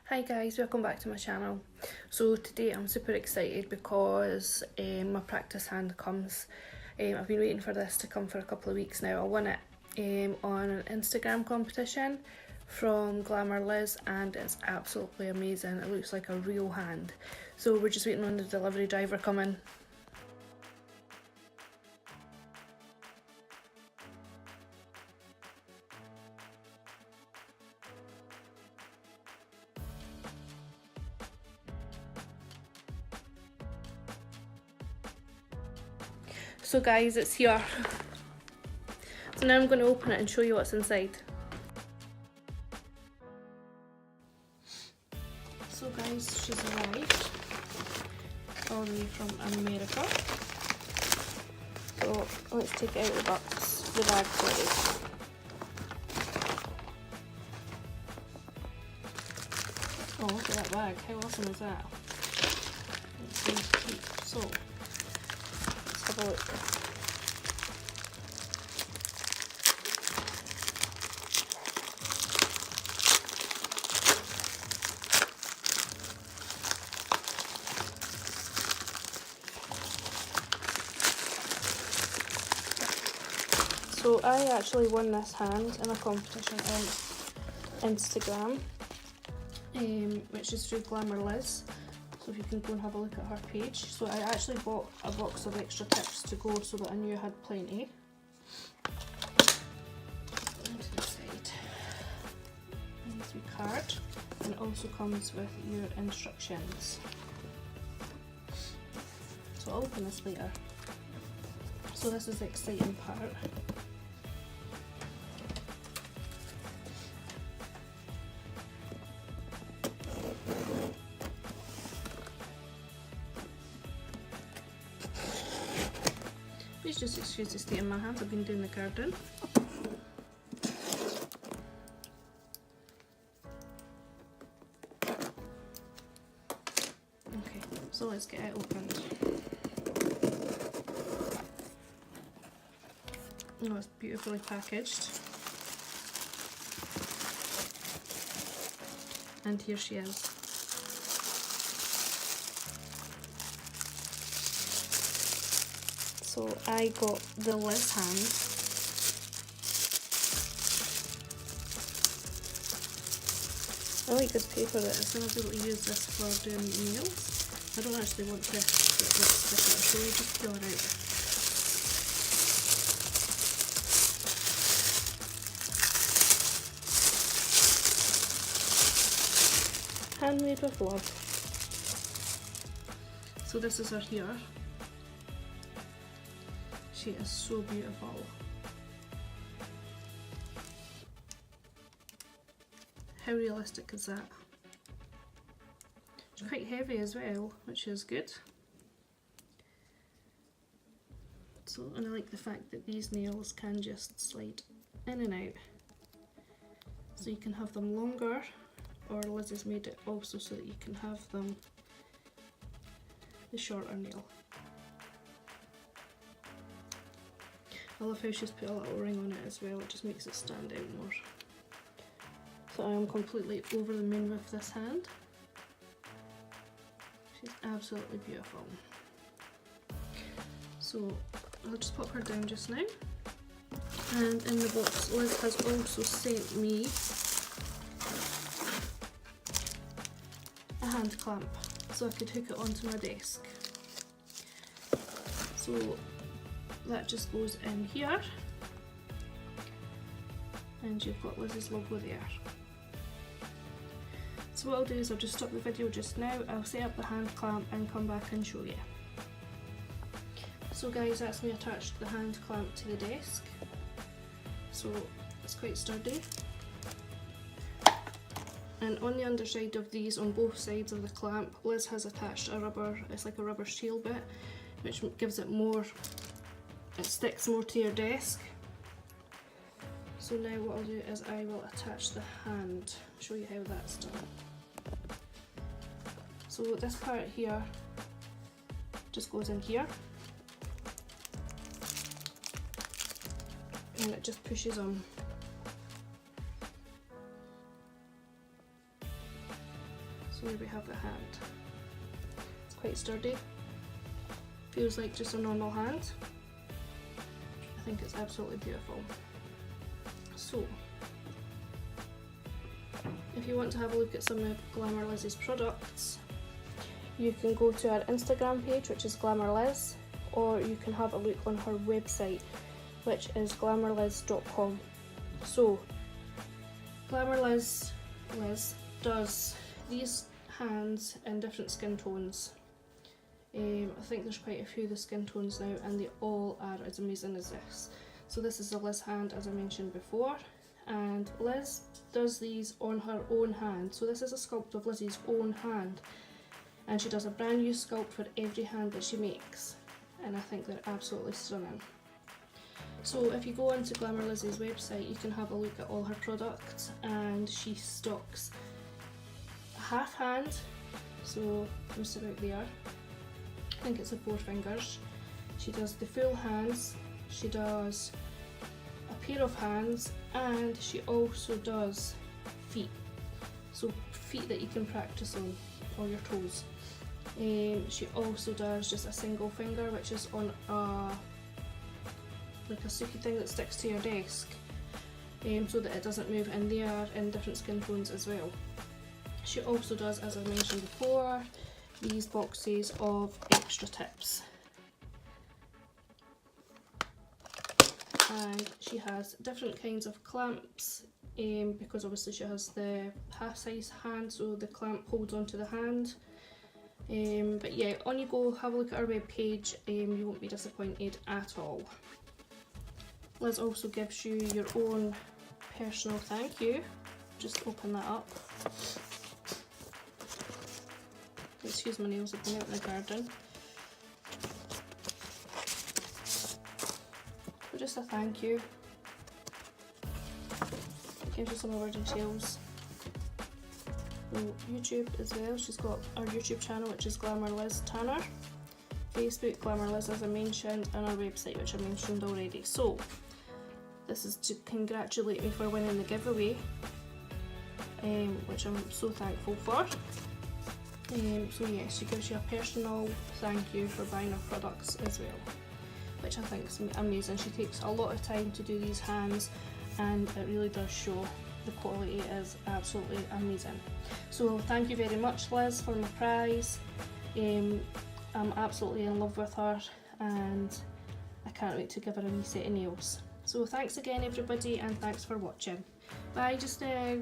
Hi guys, welcome back to my channel. So today I'm super excited because my practice hand comes. I've been waiting for this to come for a couple of weeks now. I won it on an Instagram competition from GlamerLiz and it's absolutely amazing. It looks like a real hand. So we're just waiting on the delivery driver coming. So guys, it's here. So now I'm going to open it and show you what's inside. So guys, she's arrived all the way from America. So let's take it out of the box, the bag, sorry. Oh, look at that bag, how awesome is that? It's so cute. So, let's have a look. So I actually won this hand in a competition on Instagram, which is through GlamerLiz. So if you can go and have a look at her page. So I actually bought a box of extra tips to go so that I knew I had plenty. Onto the side. Nice wee card. And it also comes with your instructions. So I'll open this later. So this is the exciting part. Please just excuse the state of my hands, I've been doing the garden. Okay, so let's get it opened. Oh, it's beautifully packaged. And here she is. So I got the Liz hand. I like this paper that is, and I'll be able to use this for doing nails. I don't actually want to get this sticker, so we'll just peel it out. Handmade with love. So this is her here. She is so beautiful. How realistic is that? It's quite heavy as well, which is good. So, and I like the fact that these nails can just slide in and out. So you can have them longer, or Liz has made it also so that you can have them the shorter nail. I love how she's put a little ring on it as well, it just makes it stand out more. So I am completely over the moon with this hand. She's absolutely beautiful. So I'll just pop her down just now. And in the box, Liz has also sent me a hand clamp so I could hook it onto my desk. So that just goes in here and you've got Liz's logo there. So what I'll do is I'll just stop the video just now, I'll set up the hand clamp and come back and show you. So guys, that's me attached the hand clamp to the desk. So it's quite sturdy. And on the underside of these, on both sides of the clamp, Liz has attached a rubber, it's like a rubber seal bit, which gives it more, it sticks more to your desk. So now what I'll do is I will attach the hand, show you how that's done. So this part here just goes in here. And it just pushes on. So here we have the hand. It's quite sturdy. Feels like just a normal hand. I think it's absolutely beautiful. So, if you want to have a look at some of Glamour Lizzie's products, you can go to our Instagram page, which is GlamerLiz, or you can have a look on her website, which is GlamerLiz.com. So, GlamerLiz does these hands in different skin tones. I think there's quite a few of the skin tones now, and they all are as amazing as this. So this is a Liz hand, as I mentioned before, and Liz does these on her own hand. So this is a sculpt of Lizzie's own hand, and she does a brand new sculpt for every hand that she makes, and I think they're absolutely stunning. So if you go onto Glamour Lizzie's website, you can have a look at all her products, and she stocks a half hand, so just about there. I think it's the 4 fingers. She does the full hands, she does a pair of hands, and she also does feet. So feet that you can practice on, or your toes. She also does just a single finger, which is on like a suki thing that sticks to your desk, so that it doesn't move, and they are in different skin tones as well. She also does, as I mentioned before, these boxes of extra tips, and she has different kinds of clamps, because obviously she has the half size hand, so the clamp holds onto the hand. But yeah, on you go, have a look at our webpage, you won't be disappointed at all. Liz also gives you your own personal thank you. Just open that up. Excuse my nails, I've been out in the garden. So just a thank you. It gives you some of our details. So YouTube as well, she's got our YouTube channel, which is GlamerLiz-Tanner. Facebook, GlamerLiz, as I mentioned, and our website, which I mentioned already. So this is to congratulate me for winning the giveaway, which I'm so thankful for. So yes, she gives you a personal thank you for buying her products as well, which I think is amazing. She takes a lot of time to do these hands, and it really does show. The quality is absolutely amazing. So thank you very much, Liz, for my prize. I'm absolutely in love with her, and I can't wait to give her a wee set of nails. So thanks again everybody, and thanks for watching. Bye just now.